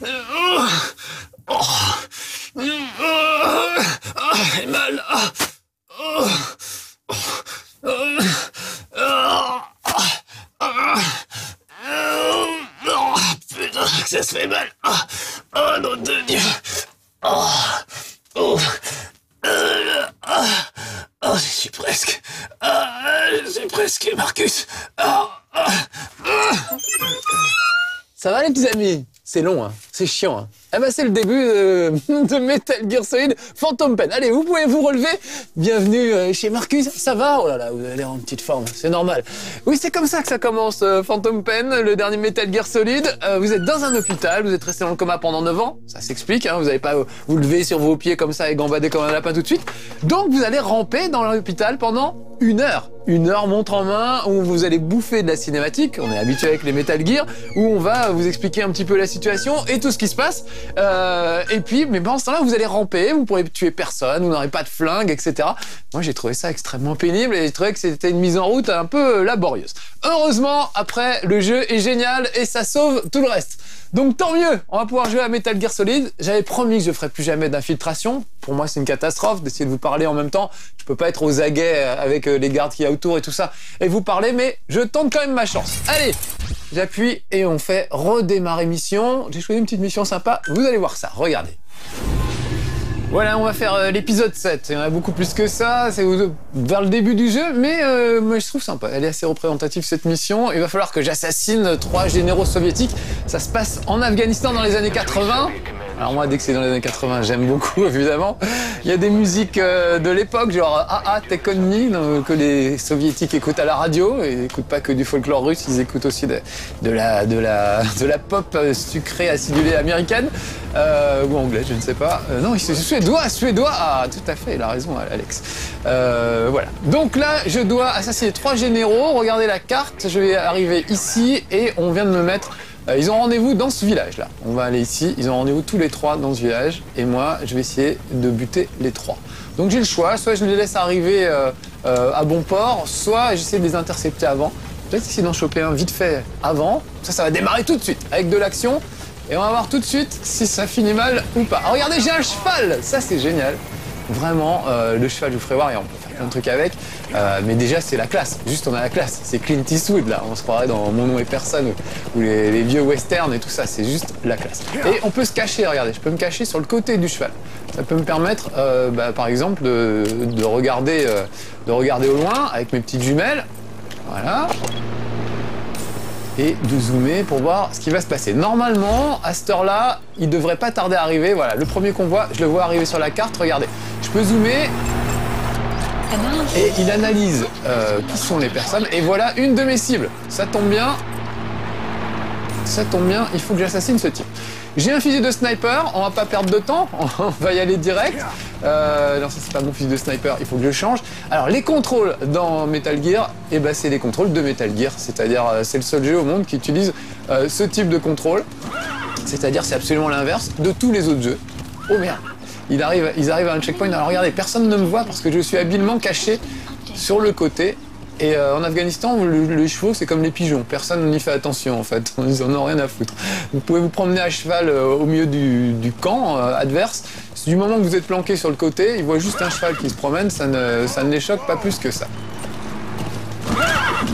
J'ai mal. Putain, que ça se fait mal. Oh, nom de Dieu. J'y suis presque. Je suis presque, Marcus. Ça va les petits amis? C'est long, hein. C'est chiant. Hein. Eh ben c'est le début de Metal Gear Solid Phantom Pain. Allez, vous pouvez vous relever. Bienvenue chez Marcus. Ça va? Oh là là, vous avez l'air en petite forme. C'est normal. Oui, c'est comme ça que ça commence, Phantom Pain, le dernier Metal Gear Solid. Vous êtes dans un hôpital, vous êtes resté dans le coma pendant 9 ans. Ça s'explique, hein. Vous n'allez pas vous lever sur vos pieds comme ça et gambader comme un lapin tout de suite. Donc vous allez ramper dans l'hôpital pendant 1 heure. 1 heure montre en main où vous allez bouffer de la cinématique. On est habitué avec les Metal Gear où on va vous expliquer un petit peu la situation et tout ce qui se passe. Et puis, mais pendant ce temps-là, vous allez ramper, vous pourrez tuer personne, vous n'aurez pas de flingue, etc. Moi, j'ai trouvé ça extrêmement pénible et j'ai trouvé que c'était une mise en route un peu laborieuse. Heureusement, après, le jeu est génial et ça sauve tout le reste. Donc tant mieux, on va pouvoir jouer à Metal Gear Solid. J'avais promis que je ferais plus jamais d'infiltration. Pour moi, c'est une catastrophe d'essayer de vous parler en même temps. Je peux pas être aux aguets avec les gardes qu'il y a autour et tout ça et vous parler, mais je tente quand même ma chance. Allez, j'appuie et on fait redémarrer mission. J'ai choisi une petite mission sympa, vous allez voir ça, regardez. Voilà, on va faire l'épisode 7. Il y en a beaucoup plus que ça, c'est vers le début du jeu, mais moi je trouve sympa. Elle est assez représentative cette mission. Il va falloir que j'assassine 3 généraux soviétiques. Ça se passe en Afghanistan dans les années 80. Alors moi, dès que c'est dans les années 80, j'aime beaucoup, évidemment. Il y a des musiques de l'époque, genre Take On Me, que les soviétiques écoutent à la radio. Ils n'écoutent pas que du folklore russe, ils écoutent aussi de la pop sucrée acidulée américaine. Ou anglaise, je ne sais pas. Non, c'est suédois. Ah, tout à fait, il a raison, Alex. Voilà. Donc là, je dois assassiner 3 généraux. Regardez la carte, je vais arriver ici et on vient de me mettre... ils ont rendez-vous dans ce village-là. On va aller ici, ils ont rendez-vous tous les 3 dans ce village. Et moi, je vais essayer de buter les 3. Donc j'ai le choix, soit je les laisse arriver à bon port, soit j'essaie de les intercepter avant. Peut-être essayer d'en choper un vite fait avant. Ça va démarrer tout de suite avec de l'action. Et on va voir tout de suite si ça finit mal ou pas. Alors regardez, j'ai un cheval. Ça, c'est génial. Vraiment, le cheval, je vous ferai voir et on peut faire plein de trucs avec. Mais déjà, c'est la classe. Juste, on a la classe. C'est Clint Eastwood, là. On se croirait dans Mon nom est personne ou les vieux westerns et tout ça. C'est juste la classe. Et on peut se cacher, regardez. Je peux me cacher sur le côté du cheval. Ça peut me permettre, par exemple, de regarder au loin avec mes petites jumelles. Voilà. Et de zoomer pour voir ce qui va se passer. Normalement, à cette heure-là, il devrait pas tarder à arriver. Voilà, le premier qu'on voit, je le vois arriver sur la carte. Regardez, je peux zoomer et il analyse qui sont les personnes. Et voilà une de mes cibles. Ça tombe bien. Ça tombe bien, il faut que j'assassine ce type. J'ai un fusil de sniper, on va pas perdre de temps, on va y aller direct. Non, ça c'est pas mon fusil de sniper, il faut que je change. Alors les contrôles dans Metal Gear, c'est les contrôles de Metal Gear, c'est-à-dire c'est le seul jeu au monde qui utilise ce type de contrôle. C'est-à-dire c'est absolument l'inverse de tous les autres jeux. Oh merde, ils arrivent à un checkpoint. Alors regardez, personne ne me voit parce que je suis habilement caché sur le côté. Et en Afghanistan, les chevaux, c'est comme les pigeons. Personne n'y fait attention, en fait. Ils en ont rien à foutre. Vous pouvez vous promener à cheval au milieu du camp adverse. Du moment que vous êtes planqué sur le côté, ils voient juste un cheval qui se promène, ça ne les choque pas plus que ça.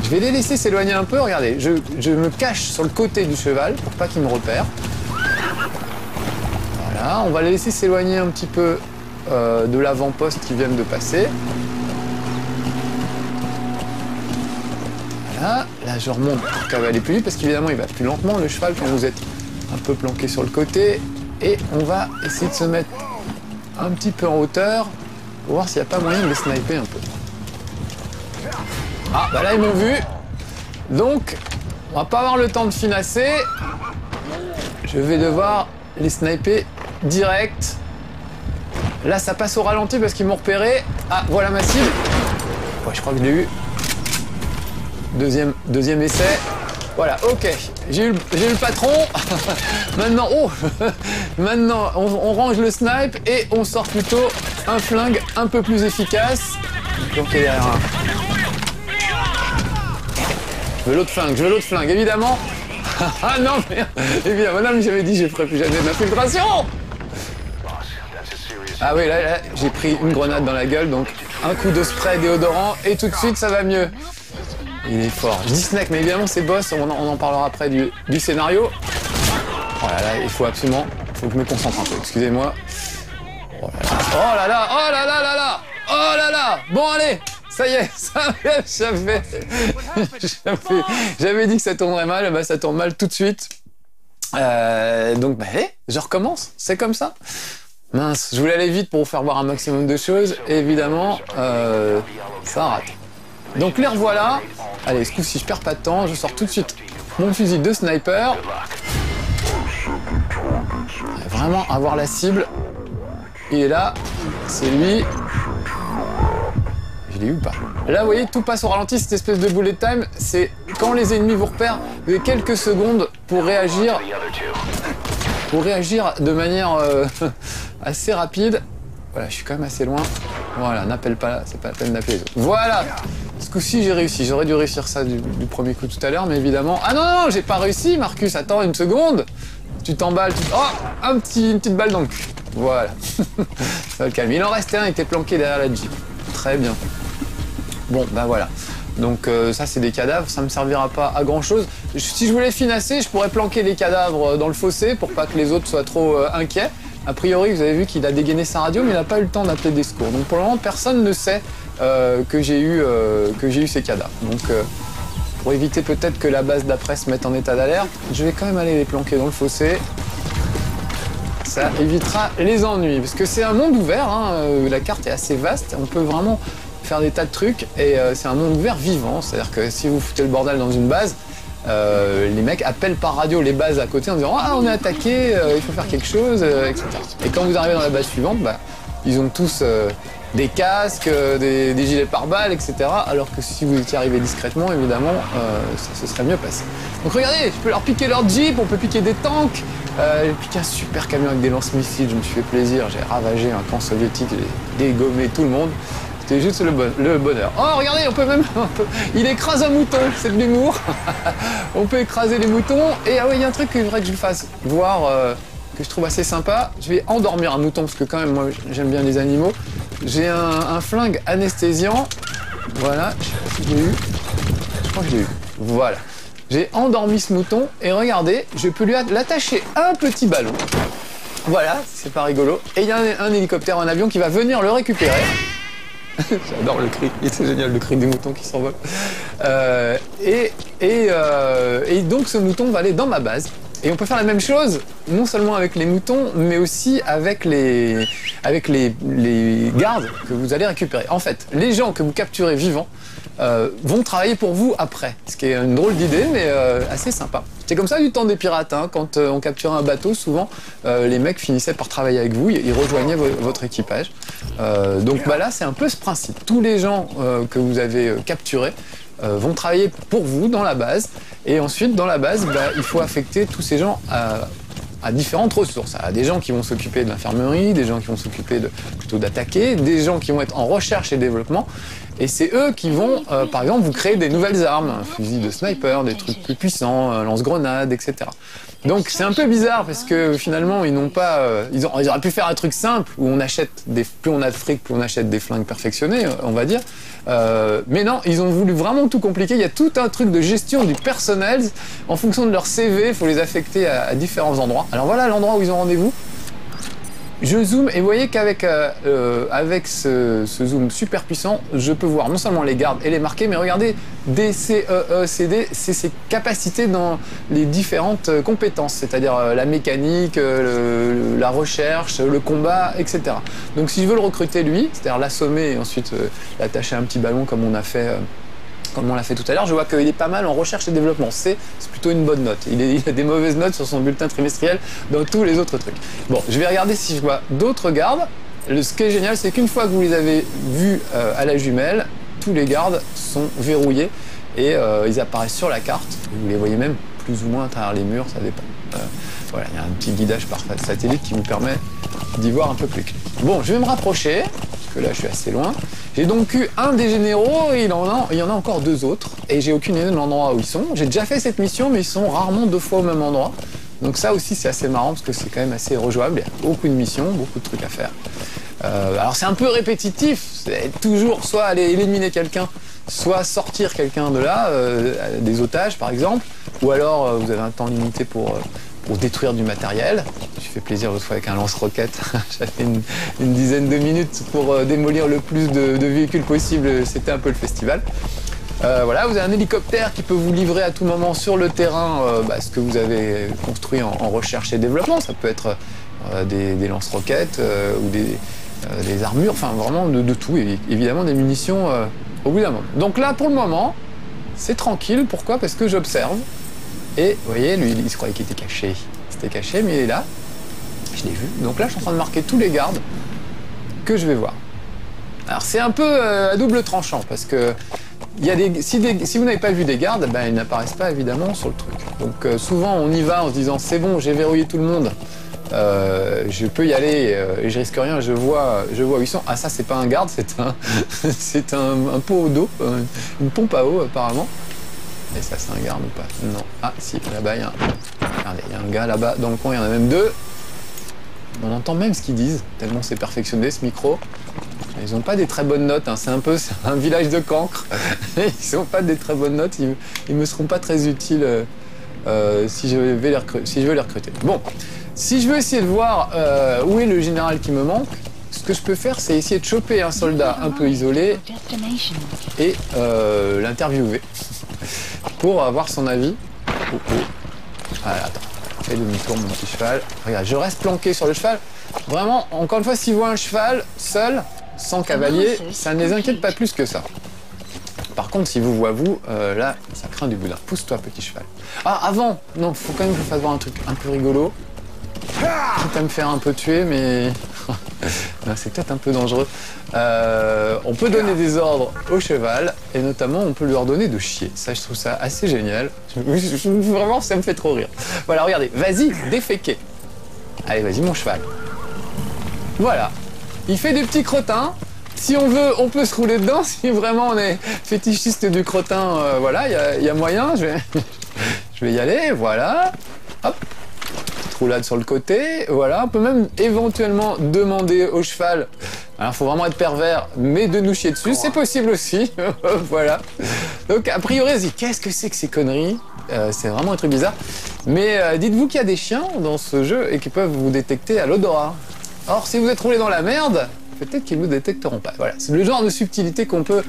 Je vais les laisser s'éloigner un peu. Regardez, je me cache sur le côté du cheval pour pas qu'ils me repèrent. Voilà, on va les laisser s'éloigner un petit peu de l'avant-poste qui viennent de passer. Là, je remonte pour cavaler plus vite parce qu'évidemment, il va plus lentement le cheval quand vous êtes un peu planqué sur le côté. Et on va essayer de se mettre un petit peu en hauteur pour voir s'il n'y a pas moyen de les sniper un peu. Ah, bah là, ils m'ont vu. Donc, on va pas avoir le temps de finasser. Je vais devoir les sniper direct. Là, ça passe au ralenti parce qu'ils m'ont repéré. Ah, voilà ma cible. Ouais, je crois que je l'ai eu. Deuxième essai. Voilà, ok. J'ai eu le patron. Maintenant, maintenant, on range le snipe et on sort plutôt un flingue un peu plus efficace. Donc, il est derrière un. Je veux l'autre flingue, évidemment. Ah non, merde. Évidemment, non, mais j'avais dit, je ferai plus jamais d'infiltration. Ah oui, là, j'ai pris une grenade dans la gueule, donc un coup de spray déodorant, et tout de suite, ça va mieux. Il est fort. Je dis Snake, mais évidemment, c'est boss, on en parlera après du scénario. Oh là là, il faut absolument... Faut que je me concentre un peu, excusez-moi. Oh là là, oh là là, oh là là là là, oh là là. Bon, allez, ça y est, j'avais dit que ça tournerait mal, bah ça tourne mal tout de suite. Donc, bah, je recommence, c'est comme ça. Mince, je voulais aller vite pour vous faire voir un maximum de choses, et évidemment, ça rate. Donc les revoilà. Allez, ce coup-ci, je perds pas de temps, je sors tout de suite mon fusil de sniper. Vraiment avoir la cible. Il est là, c'est lui. Je l'ai eu ou pas? Là, vous voyez, tout passe au ralenti, cette espèce de bullet time. C'est quand les ennemis vous repèrent, vous avez quelques secondes pour réagir de manière assez rapide. Voilà, je suis quand même assez loin. Voilà, n'appelle pas là, c'est pas la peine d'appeler les autres. Voilà! Ce coup-ci, j'ai réussi. J'aurais dû réussir ça du premier coup tout à l'heure, mais évidemment... Ah non, non, j'ai pas réussi, Marcus. Attends une seconde. Tu t'emballes, Oh! Une petite balle dans le cul. Voilà. Ça va le calmer. Il en restait un, il était planqué derrière la Jeep. Très bien. Bon, bah voilà. Donc ça, c'est des cadavres. Ça me servira pas à grand-chose. Si je voulais finasser, je pourrais planquer les cadavres dans le fossé pour pas que les autres soient trop inquiets. A priori, vous avez vu qu'il a dégainé sa radio, mais il n'a pas eu le temps d'appeler des secours. Donc pour le moment, personne ne sait que j'ai eu ces cadavres. Donc pour éviter peut-être que la base d'après se mette en état d'alerte, je vais quand même aller les planquer dans le fossé. Ça évitera les ennuis, parce que c'est un monde ouvert, hein, la carte est assez vaste, on peut vraiment faire des tas de trucs, et c'est un monde ouvert vivant, c'est-à-dire que si vous foutez le bordel dans une base, les mecs appellent par radio les bases à côté en disant « Ah, on est attaqué, il faut faire quelque chose, etc. » Et quand vous arrivez dans la base suivante, bah, ils ont tous des casques, des gilets pare-balles, etc. Alors que si vous étiez arrivé discrètement, évidemment, ça se serait mieux passé. Donc regardez, je peux leur piquer leur Jeep, on peut piquer des tanks, j'ai piqué un super camion avec des lance-missiles, je me suis fait plaisir, j'ai ravagé un camp soviétique, j'ai dégommé tout le monde. C'était juste le bonheur. Oh, regardez, on peut même... Il écrase un mouton, c'est de l'humour. On peut écraser les moutons. Et ah oui, il y a un truc qu'il faudrait que je fasse voir, que je trouve assez sympa. Je vais endormir un mouton, parce que quand même, moi, j'aime bien les animaux. J'ai un flingue anesthésiant. Voilà, je sais pas si je l'ai eu. Je crois que je l'ai eu. Voilà. J'ai endormi ce mouton, et regardez, je peux lui l'attacher un petit ballon. Voilà, c'est pas rigolo. Et il y a un hélicoptère, un avion qui va venir le récupérer. J'adore le cri, c'est génial le cri du mouton qui s'envole. Et donc ce mouton va aller dans ma base. Et on peut faire la même chose, non seulement avec les moutons, mais aussi avec les gardes que vous allez récupérer. En fait, les gens que vous capturez vivants vont travailler pour vous après. Ce qui est une drôle d'idée, mais assez sympa. C'est comme ça du temps des pirates, hein. Quand on capturait un bateau, souvent, les mecs finissaient par travailler avec vous, ils rejoignaient votre équipage. Donc bah là, c'est un peu ce principe. Tous les gens que vous avez capturés vont travailler pour vous dans la base. Et ensuite, dans la base, bah, il faut affecter tous ces gens à différentes ressources. À des gens qui vont s'occuper de l'infirmerie, des gens qui vont s'occuper plutôt d'attaquer, des gens qui vont être en recherche et développement. Et c'est eux qui vont, par exemple, vous créer des nouvelles armes, un fusil de sniper, des trucs plus puissants, un lance-grenades, etc. Donc c'est un peu bizarre parce que finalement ils n'ont pas, ils auraient pu faire un truc simple où on achète plus on a de fric, plus on achète des flingues perfectionnés, on va dire. Mais non, ils ont voulu vraiment tout compliquer. Il y a tout un truc de gestion du personnel en fonction de leur CV. Il faut les affecter à différents endroits. Alors voilà l'endroit où ils ont rendez-vous. Je zoome et vous voyez qu'avec avec ce zoom super puissant, je peux voir non seulement les gardes et les marquer, mais regardez, DCEECD, c'est ses capacités dans les différentes compétences, c'est-à-dire la mécanique, la recherche, le combat, etc. Donc si je veux le recruter lui, c'est-à-dire l'assommer et ensuite l'attacher à un petit ballon comme on l'a fait tout à l'heure, je vois qu'il est pas mal en recherche et développement. C'est plutôt une bonne note. Il a des mauvaises notes sur son bulletin trimestriel dans tous les autres trucs. Bon, je vais regarder si je vois d'autres gardes. Ce qui est génial, c'est qu'une fois que vous les avez vus à la jumelle, tous les gardes sont verrouillés et ils apparaissent sur la carte. Vous les voyez même plus ou moins à travers les murs, ça dépend. Voilà, il y a un petit guidage par satellite qui vous permet d'y voir un peu plus clair. Bon, je vais me rapprocher, parce que là je suis assez loin. J'ai donc eu un des généraux, et il y en a encore 2 autres, et j'ai aucune idée de l'endroit où ils sont. J'ai déjà fait cette mission, mais ils sont rarement 2 fois au même endroit. Donc ça aussi c'est assez marrant, parce que c'est quand même assez rejouable, il y a beaucoup de missions, beaucoup de trucs à faire. Alors c'est un peu répétitif, c'est toujours soit aller éliminer quelqu'un, soit sortir quelqu'un de là, des otages par exemple, ou alors vous avez un temps limité pour détruire du matériel. J'ai fait plaisir l'autre fois avec un lance-roquette, j'avais une dizaine de minutes pour démolir le plus de véhicules possible, c'était un peu le festival. Voilà, vous avez un hélicoptère qui peut vous livrer à tout moment sur le terrain ce que vous avez construit en recherche et développement. Ça peut être des lance-roquettes ou des armures, enfin vraiment de tout, et évidemment des munitions au bout d'un moment. Donc là, pour le moment, c'est tranquille. Pourquoi? Parce que j'observe. Et vous voyez, lui, il se croyait qu'il était caché. C'était caché, mais il est là. Je l'ai vu. Donc là, je suis en train de marquer tous les gardes que je vais voir. Alors c'est un peu à double tranchant, parce que si vous n'avez pas vu des gardes, ils n'apparaissent pas évidemment sur le truc. Donc souvent on y va en se disant c'est bon, j'ai verrouillé tout le monde, je peux y aller et je risque rien, je vois où ils sont. Ah ça c'est pas un garde, c'est un pot d'eau, une pompe à eau apparemment. Et ça c'est un garde ou pas? Non. Ah si, là-bas il y a regardez, il y a un gars là-bas dans le coin, il y en a même 2. On entend même ce qu'ils disent, tellement c'est perfectionné ce micro. Ils n'ont pas des très bonnes notes, hein. C'est un village de cancres. Ils n'ont pas des très bonnes notes, ils me seront pas très utiles si je veux les recruter. Bon, si je veux essayer de voir où est le général qui me manque, ce que je peux faire, c'est essayer de choper un soldat un peu isolé et l'interviewer pour avoir son avis. Voilà, attends, fais demi-tour mon petit cheval. Regarde, je reste planqué sur le cheval. Vraiment, encore une fois, s'il voit un cheval seul, sans cavalier, ça ne les inquiète pas plus que ça. Par contre, si vous voit vous, là, ça craint du boudin. Pousse-toi, petit cheval. Ah, avant, non, faut quand même que je fasse voir un truc un peu rigolo. Quitte à me faire un peu tuer, mais c'est peut-être un peu dangereux. On peut donner des ordres au cheval, et notamment, on peut lui ordonner de chier. Ça, je trouve ça assez génial. Vraiment, ça me fait trop rire. Voilà, regardez, vas-y, déféquer. Allez, vas-y, mon cheval. Voilà. Il fait des petits crottins. Si on veut, on peut se rouler dedans. Si vraiment on est fétichiste du crottin, voilà, il y a moyen. Je vais y aller, voilà. Hop. Petite roulade sur le côté. Voilà. On peut même éventuellement demander au cheval. Alors, il faut vraiment être pervers, mais de nous chier dessus. C'est possible aussi. Voilà. Donc, a priori, qu'est-ce que c'est que ces conneries? C'est vraiment un truc bizarre. Mais dites-vous qu'il y a des chiens dans ce jeu et qui peuvent vous détecter à l'odorat. Or, si vous êtes roulé dans la merde, peut-être qu'ils ne vous détecteront pas. Voilà, c'est le genre de subtilité qu'on peut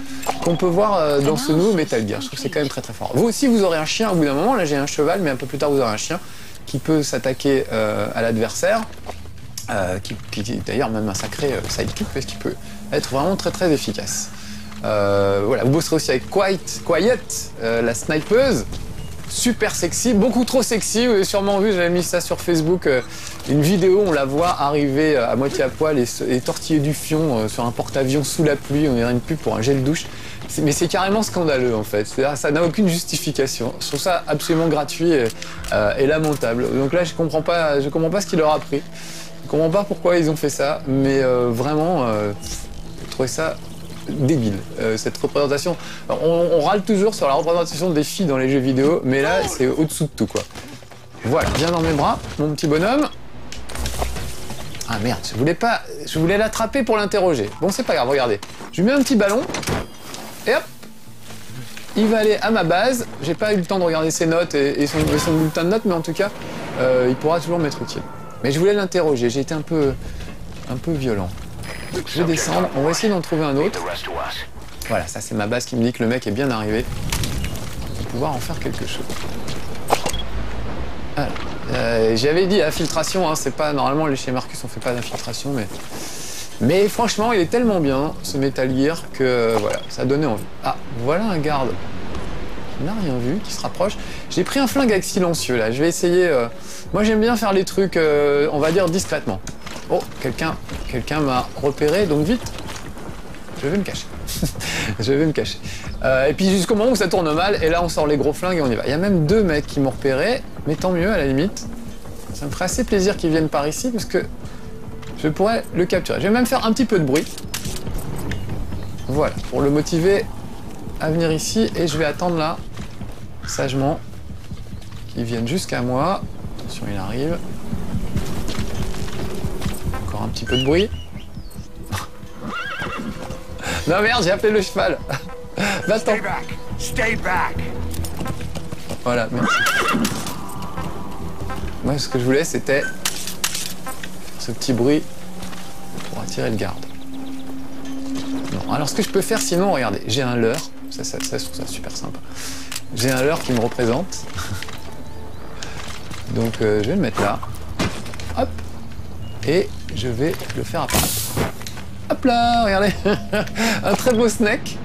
voir dans ce nouveau Metal Gear. Je trouve que c'est quand même très très fort. Vous aussi, vous aurez un chien au bout d'un moment. Là, j'ai un cheval, mais un peu plus tard, vous aurez un chien qui peut s'attaquer à l'adversaire. Qui est d'ailleurs même un sacré sidekick, parce qu'il peut être vraiment très très efficace. Voilà, vous bosserez aussi avec Quiet, la snipeuse. Super sexy, beaucoup trop sexy, vous avez sûrement vu, j'avais mis ça sur Facebook, une vidéo, on la voit arriver à moitié à poil et tortiller du fion sur un porte-avions sous la pluie, on dirait une pub pour un gel douche. Mais c'est carrément scandaleux en fait, ça n'a aucune justification. Je trouve ça absolument gratuit et lamentable. Donc là je comprends pas ce qu'il leur a pris, je comprends pas pourquoi ils ont fait ça, mais vraiment, je trouvais ça débile, cette représentation. On râle toujours sur la représentation des filles dans les jeux vidéo, mais là, c'est au-dessous de tout, quoi. Voilà, viens dans mes bras, mon petit bonhomme. Ah merde, je voulais l'attraper pour l'interroger. Bon, c'est pas grave, regardez. Je lui mets un petit ballon, et hop, il va aller à ma base. J'ai pas eu le temps de regarder ses notes et son bulletin de notes, mais en tout cas, il pourra toujours m'être utile. Mais je voulais l'interroger, j'ai été un peu violent. Je vais descendre, on va essayer d'en trouver un autre. Voilà, ça c'est ma base qui me dit que le mec est bien arrivé. On va pouvoir en faire quelque chose. Voilà. J'avais dit infiltration, hein, c'est pas... Normalement, chez Marcus, on fait pas d'infiltration, mais franchement, il est tellement bien, ce Metal Gear, que voilà, ça a donné envie. Ah, voilà un garde qui n'a rien vu, qui se rapproche. J'ai pris un flingue avec silencieux, là. Je vais essayer... Moi, j'aime bien faire les trucs, on va dire, discrètement. Oh, quelqu'un m'a repéré, donc vite, je vais me cacher. Je vais me cacher. Et puis jusqu'au moment où ça tourne mal, et là on sort les gros flingues et on y va. Il y a même 2 mecs qui m'ont repéré, mais tant mieux à la limite. Ça me ferait assez plaisir qu'ils viennent par ici, parce que je pourrais le capturer. Je vais même faire un petit peu de bruit. Voilà, pour le motiver à venir ici. Et je vais attendre là, sagement, qu'il vienne jusqu'à moi. Attention, il arrive. Encore un petit peu de bruit. Non merde, j'ai appelé le cheval. Va-t'en. Stay back. Voilà, merci. Moi, ce que je voulais, c'était faire ce petit bruit pour attirer le garde. Non. Alors, ce que je peux faire sinon, regardez, j'ai un leurre. Ça, je trouve ça super sympa. J'ai un leurre qui me représente. Donc, je vais le mettre là. Hop. Et je vais le faire apparaître. Hop là, regardez. Un très beau snack.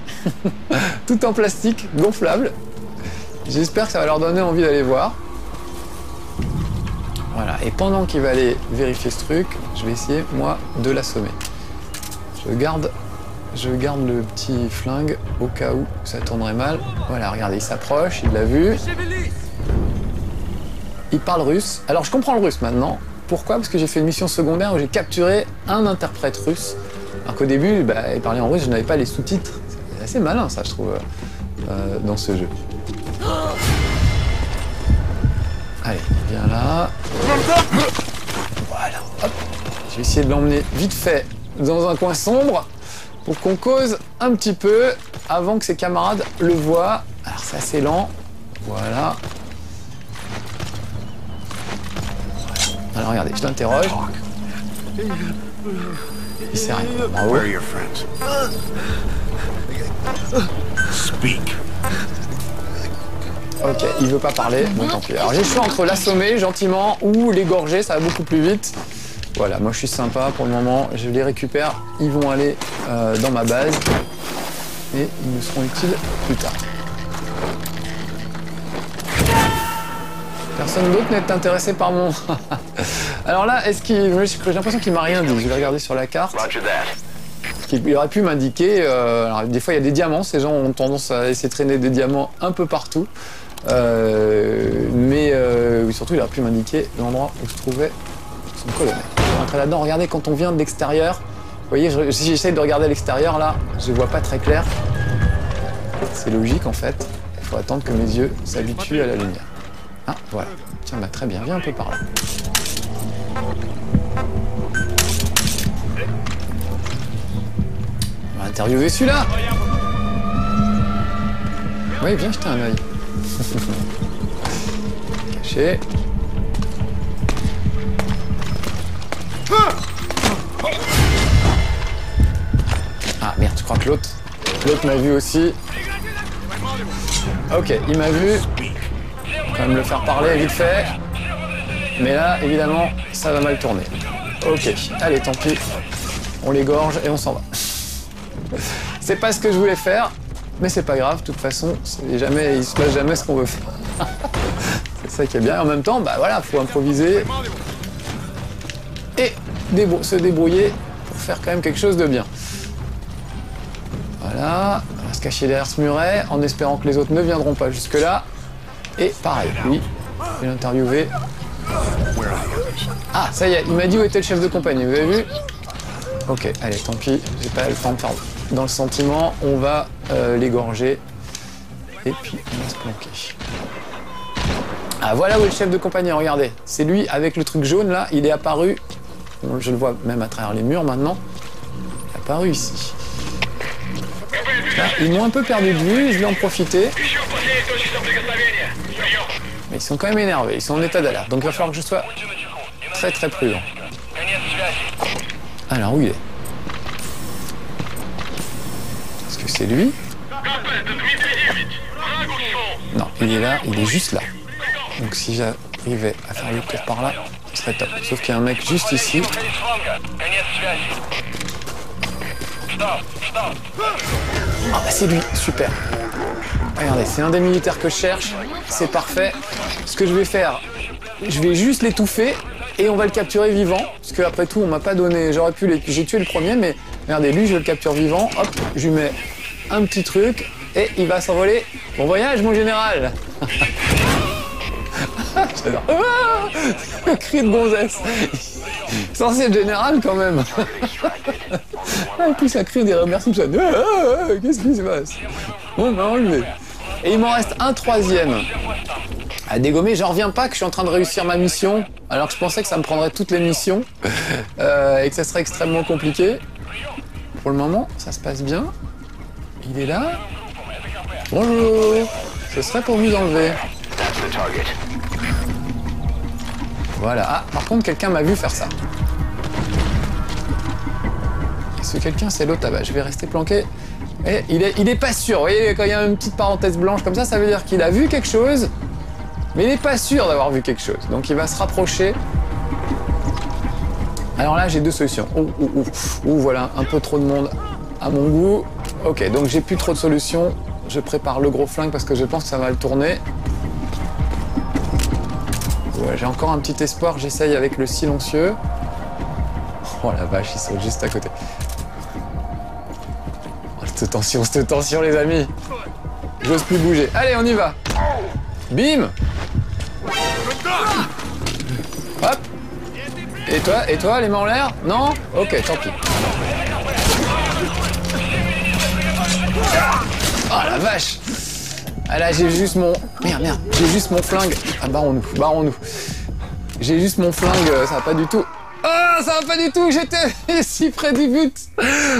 Tout en plastique, gonflable. J'espère que ça va leur donner envie d'aller voir. Voilà, et pendant qu'il va aller vérifier ce truc, je vais essayer, moi, de l'assommer. Je garde le petit flingue au cas où ça tournerait mal. Voilà, regardez, il s'approche, il l'a vu. Il parle russe. Alors, je comprends le russe maintenant. Pourquoi? Parce que j'ai fait une mission secondaire où j'ai capturé un interprète russe. Alors qu'au début, il parlait en russe, je n'avais pas les sous-titres. C'est assez malin, ça, je trouve, dans ce jeu. Allez, viens là. Voilà, hop. Je vais essayer de l'emmener vite fait dans un coin sombre pour qu'on cause un petit peu avant que ses camarades le voient. Alors, c'est assez lent. Voilà. Alors, regardez, je l'interroge. Il sait rien. Bravo. Where are your friends? Speak. Ok, il veut pas parler, bon tant pis. Alors j'ai le choix entre l'assommer gentiment ou l'égorger, ça va beaucoup plus vite. Voilà, moi je suis sympa pour le moment, je les récupère, ils vont aller dans ma base et ils me seront utiles plus tard. Personne d'autre n'est intéressé par mon... Alors là, est-ce qu'il... J'ai l'impression qu'il m'a rien dit, je vais regarder sur la carte. Il aurait pu m'indiquer, alors des fois il y a des diamants, ces gens ont tendance à essayer de traîner des diamants un peu partout. Mais surtout il aurait pu m'indiquer l'endroit où se trouvait son colonel. Je vais rentrer là-dedans, regardez quand on vient de l'extérieur, vous voyez, si j'essaye de regarder à l'extérieur là, je ne vois pas très clair. C'est logique en fait, il faut attendre que mes yeux s'habituent à la lumière. Ah voilà, tiens bah très bien, viens un peu par là. On va interviewer celui-là. Oui, viens jeter un œil. Caché. Ah merde, je crois que l'autre m'a vu aussi. Ok, il m'a vu. Quand même le faire parler vite fait. Mais là, évidemment, ça va mal tourner. Ok, allez, tant pis. On l'égorge et on s'en va. C'est pas ce que je voulais faire. Mais c'est pas grave, de toute façon, il se passe jamais ce qu'on veut faire. C'est ça qui est bien. Et en même temps, bah voilà, faut improviser et se débrouiller pour faire quand même quelque chose de bien. Voilà, on va se cacher derrière ce muret en espérant que les autres ne viendront pas jusque-là. Et pareil, lui, je vais l'interviewer. Ah, ça y est, il m'a dit où était le chef de compagnie, vous avez vu? Ok, allez, tant pis, j'ai pas le temps de faire dans le sentiment, on va l'égorger et puis on va se planquer. Ah voilà où est le chef de compagnie, regardez, c'est lui avec le truc jaune là, il est apparu, je le vois même à travers les murs maintenant, il est apparu ici. Là, ils m'ont un peu perdu de vue, je vais en profiter. Mais ils sont quand même énervés, ils sont en état d'alerte, donc il va falloir que je sois très très prudent. Alors où il est? Est-ce que c'est lui? Non, il est là, il est juste là. Donc si j'arrivais à faire le tour par là, ce serait top. Sauf qu'il y a un mec juste ici. Ah bah c'est lui, super. Regardez, c'est un des militaires que je cherche, c'est parfait. Ce que je vais faire, je vais juste l'étouffer et on va le capturer vivant. Parce qu'après tout, on m'a pas donné, j'ai tué le premier, mais regardez, lui je le capture vivant, hop, je lui mets un petit truc et il va s'envoler. Bon voyage mon général. J'adore. Ah, cri de gonzesse. Censé être général quand même. Ah, il pousse à crier des remerciements. Qu'est-ce qui se passe? On m'a enlevé. Et il m'en reste un troisième à dégommer. J'en reviens pas que je suis en train de réussir ma mission, alors que je pensais que ça me prendrait toutes les missions et que ça serait extrêmement compliqué. Pour le moment, ça se passe bien. Il est là. Bonjour. Ce serait pour vous enlever. Voilà. Ah, par contre, quelqu'un m'a vu faire ça. Et ce quelqu'un, c'est l'autre là-bas. Je vais rester planqué. Et il est pas sûr. Vous voyez, quand il y a une petite parenthèse blanche comme ça veut dire qu'il a vu quelque chose, mais il n'est pas sûr d'avoir vu quelque chose. Donc il va se rapprocher. Alors là, j'ai deux solutions. Voilà, un peu trop de monde à mon goût. Ok, donc j'ai plus trop de solutions. Je prépare le gros flingue parce que je pense que ça va le tourner. Ouais, j'ai encore un petit espoir. J'essaye avec le silencieux. Oh la vache, il saute juste à côté. Cette tension, les amis. J'ose plus bouger. Allez, on y va. Bim. Hop. Et toi, les mains en l'air? Non? Ok, tant pis. Oh la vache. Ah là, j'ai juste mon... Merde. J'ai juste mon flingue. Ah, barrons-nous. J'ai juste mon flingue, ça va pas du tout... Ah, ça va pas du tout, j'étais si près du but.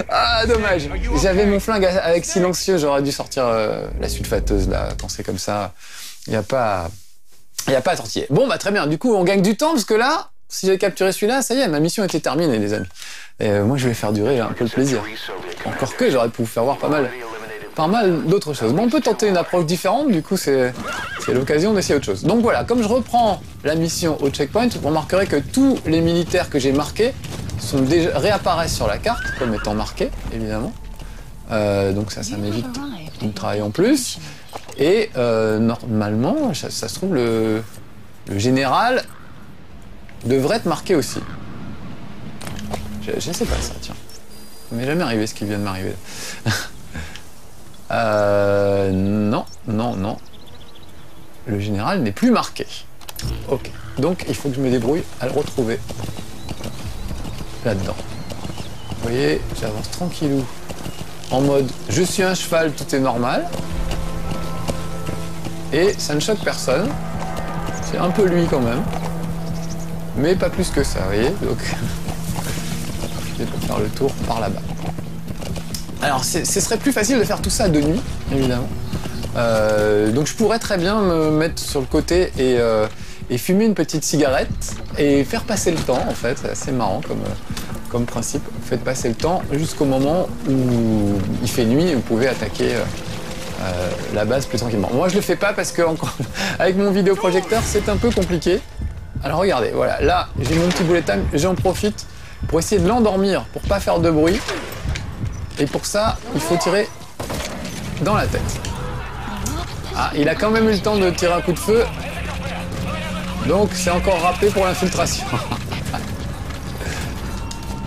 Ah, dommage. J'avais mon flingue avec silencieux, j'aurais dû sortir la sulfateuse, là, quand c'est comme ça. Il n'y a pas à sortir. Bon, bah très bien, du coup, on gagne du temps, parce que là, si j'avais capturé celui-là, ça y est, ma mission était terminée, les amis. Et moi, je vais faire durer un peu le plaisir. Encore que j'aurais pu vous faire voir pas mal d'autres choses. Bon, on peut tenter une approche différente, du coup, c'est l'occasion d'essayer autre chose. Donc voilà, comme je reprends la mission au checkpoint, vous remarquerez que tous les militaires que j'ai marqués réapparaissent sur la carte, comme étant marqués, évidemment. Donc ça m'évite du travail en plus. Et normalement, ça se trouve, le général devrait être marqué aussi. Je sais pas ça, tiens. Ça m'est jamais arrivé ce qui vient de m'arriver. Non. Le général n'est plus marqué. Ok. Donc, il faut que je me débrouille à le retrouver. Là-dedans. Vous voyez, j'avance tranquillou. En mode, je suis un cheval, tout est normal. Et ça ne choque personne. C'est un peu lui quand même. Mais pas plus que ça, vous voyez. Donc, je vais faire le tour par là-bas. Alors, ce serait plus facile de faire tout ça de nuit, évidemment. Donc, je pourrais très bien me mettre sur le côté et fumer une petite cigarette et faire passer le temps, en fait. C'est assez marrant comme principe. Vous faites passer le temps jusqu'au moment où il fait nuit et vous pouvez attaquer la base plus tranquillement. Moi, je le fais pas parce que, avec mon vidéoprojecteur, c'est un peu compliqué. Alors, regardez, voilà. Là, j'ai mon petit bullet time. J'en profite pour essayer de l'endormir, pour pas faire de bruit. Et pour ça, il faut tirer dans la tête. Ah, il a quand même eu le temps de tirer un coup de feu. Donc, c'est encore râpé pour l'infiltration.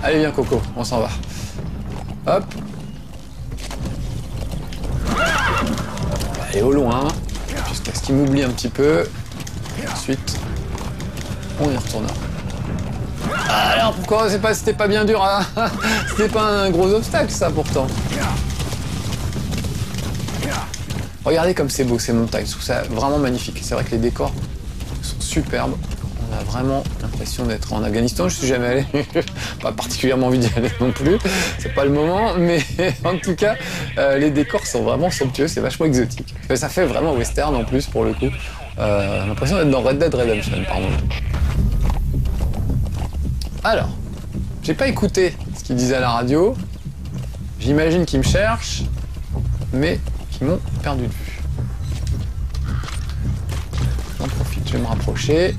Allez, viens, Coco, on s'en va. Hop. Allez, au loin, jusqu'à ce qu'il m'oublie un petit peu. Ensuite, on y retournera. Alors pourquoi c'était pas bien dur hein. C'était pas un gros obstacle ça pourtant. Regardez comme c'est beau ces montagnes, je trouve ça vraiment magnifique. C'est vrai que les décors sont superbes. On a vraiment l'impression d'être en Afghanistan. Je suis jamais allé, pas particulièrement envie d'y aller non plus. C'est pas le moment, mais en tout cas, les décors sont vraiment somptueux. C'est vachement exotique. Ça fait vraiment western en plus pour le coup. L'impression d'être dans Red Dead Redemption, pardon. Alors, j'ai pas écouté ce qu'ils disaient à la radio. J'imagine qu'ils me cherchent, mais qu'ils m'ont perdu de vue. J'en profite, je vais me rapprocher.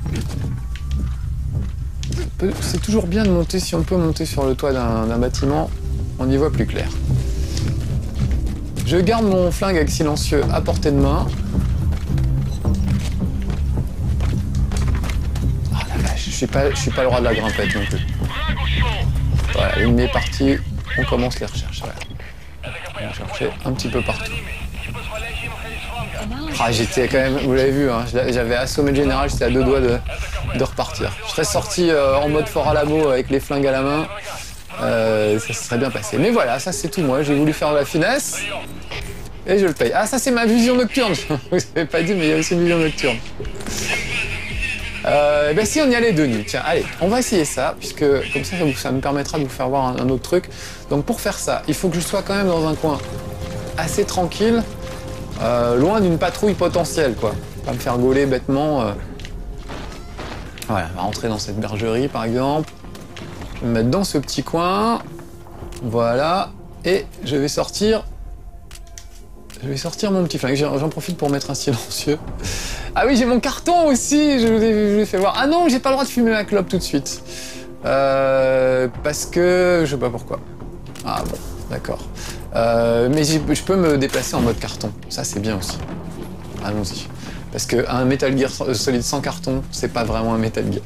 C'est toujours bien de monter, si on peut monter sur le toit d'un bâtiment, on y voit plus clair. Je garde mon flingue avec silencieux à portée de main. Je suis pas le roi de la grimpette non plus. Voilà, il est parti, on commence les recherches. Voilà. On va chercher un petit peu partout. Ah, j'étais quand même, vous l'avez vu, hein, j'avais assommé le général, j'étais à deux doigts de repartir. Je serais sorti en mode fort à labo avec les flingues à la main. Ça se serait bien passé. Mais voilà, ça c'est tout moi. J'ai voulu faire de la finesse. Et je le paye. Ah, ça c'est ma vision nocturne. Je vous avais pas dit, mais il y a aussi une vision nocturne. Ben si on y allait de nuit, tiens, allez, on va essayer ça, puisque comme ça me permettra de vous faire voir un autre truc. Donc pour faire ça, il faut que je sois quand même dans un coin assez tranquille, loin d'une patrouille potentielle, quoi. Pas me faire gauler bêtement. Voilà, on va rentrer dans cette bergerie, par exemple. Je vais me mettre dans ce petit coin. Voilà, et je vais sortir mon petit flingue. J'en profite pour mettre un silencieux. Ah oui, j'ai mon carton aussi, je vous ai fait voir. Ah non, j'ai pas le droit de fumer ma clope tout de suite. Parce que... je sais pas pourquoi. Ah bon, d'accord. Mais je peux me déplacer en mode carton. Ça, c'est bien aussi. Allons-y. Parce qu'un Metal Gear Solid sans carton, c'est pas vraiment un Metal Gear.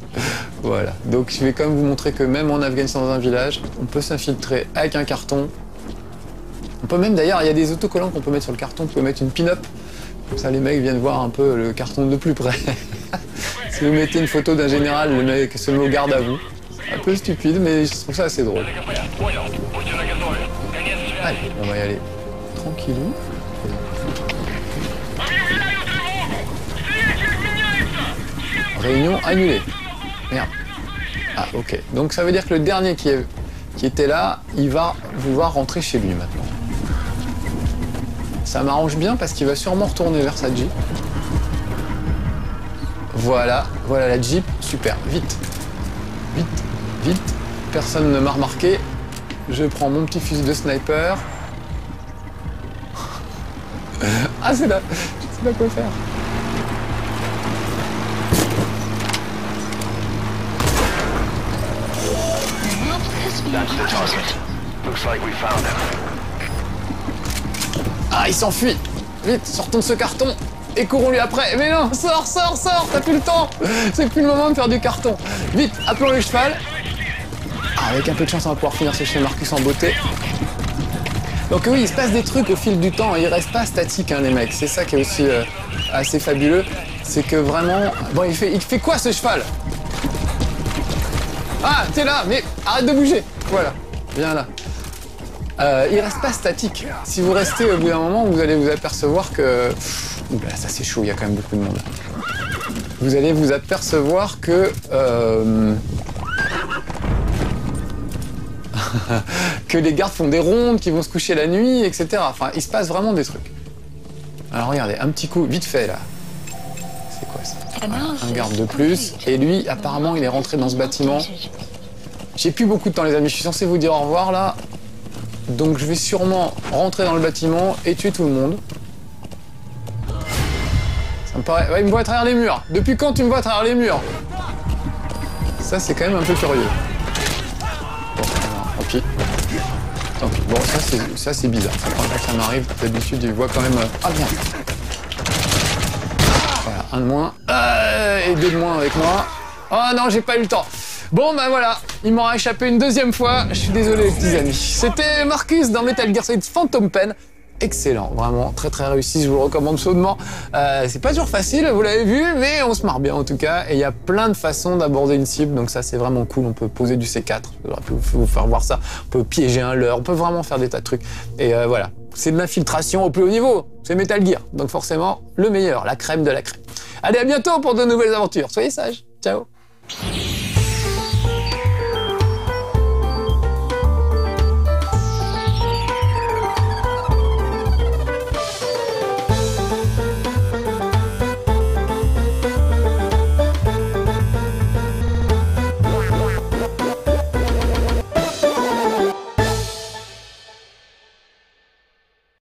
Voilà. Donc je vais quand même vous montrer que même en Afghanistan, dans un village, on peut s'infiltrer avec un carton. On peut même, d'ailleurs, il y a des autocollants qu'on peut mettre sur le carton. On peut mettre une pin-up. Comme ça, les mecs viennent voir un peu le carton de plus près. Si vous mettez une photo d'un général, le mec se met au garde à vous. Un peu stupide, mais je trouve ça assez drôle. Allez, on va y aller tranquillou. Réunion annulée. Merde. Ah, ok. Donc ça veut dire que le dernier qui était là, il va vouloir rentrer chez lui maintenant. Ça m'arrange bien parce qu'il va sûrement retourner vers sa Jeep. Voilà, voilà la Jeep. Super, vite. Vite, vite. Personne ne m'a remarqué. Je prends mon petit fusil de sniper. Ah, c'est là. Je sais pas quoi faire. That's the target. Looks like we found him. Ah, il s'enfuit. Vite, sortons de ce carton et courons-lui après. Mais non, sors, sors, sors, t'as plus le temps. C'est plus le moment de faire du carton. Vite, appelons le cheval. Ah, avec un peu de chance, on va pouvoir finir ce chez Marcus en beauté. Donc oui, il se passe des trucs au fil du temps. Ils restent pas statiques, hein, les mecs. C'est ça qui est aussi assez fabuleux. C'est que vraiment... Bon, il fait quoi, ce cheval? Ah, t'es là, mais arrête de bouger. Voilà, viens là. Il reste pas statique. Si vous restez au bout d'un moment, vous allez vous apercevoir que... Ouh là, ça c'est chaud, il y a quand même beaucoup de monde. Vous allez vous apercevoir que... que les gardes font des rondes, qu'ils vont se coucher la nuit, etc. Enfin, il se passe vraiment des trucs. Alors regardez, un petit coup, vite fait là. C'est quoi ça? Voilà, un garde de plus. Et lui, apparemment, il est rentré dans ce bâtiment. J'ai plus beaucoup de temps, les amis. Je suis censé vous dire au revoir là. Donc je vais sûrement rentrer dans le bâtiment et tuer tout le monde. Ça me paraît... Ouais, il me voit à travers les murs. Depuis quand tu me vois à travers les murs? Ça, c'est quand même un peu curieux. Bon, alors, tant pis. Tant pis. Bon, ça, c'est bizarre. C'est la première fois que ça m'arrive. D'habitude, il voit quand même... Ah, bien. Voilà, un de moins. Et deux de moins avec moi. Oh non, j'ai pas eu le temps. Bon, ben voilà, il m'aura échappé une deuxième fois. Je suis désolé, les petits amis. C'était Marcus dans Metal Gear Solid Phantom Pain. Excellent, vraiment très très réussi, je vous le recommande chaudement. C'est pas toujours facile, vous l'avez vu, mais on se marre bien en tout cas. Et il y a plein de façons d'aborder une cible, donc ça c'est vraiment cool. On peut poser du C4, j'aurais pu vous faire voir ça. On peut piéger un leurre, on peut vraiment faire des tas de trucs. Et voilà, c'est de l'infiltration au plus haut niveau. C'est Metal Gear, donc forcément le meilleur, la crème de la crème. Allez, à bientôt pour de nouvelles aventures. Soyez sages, ciao.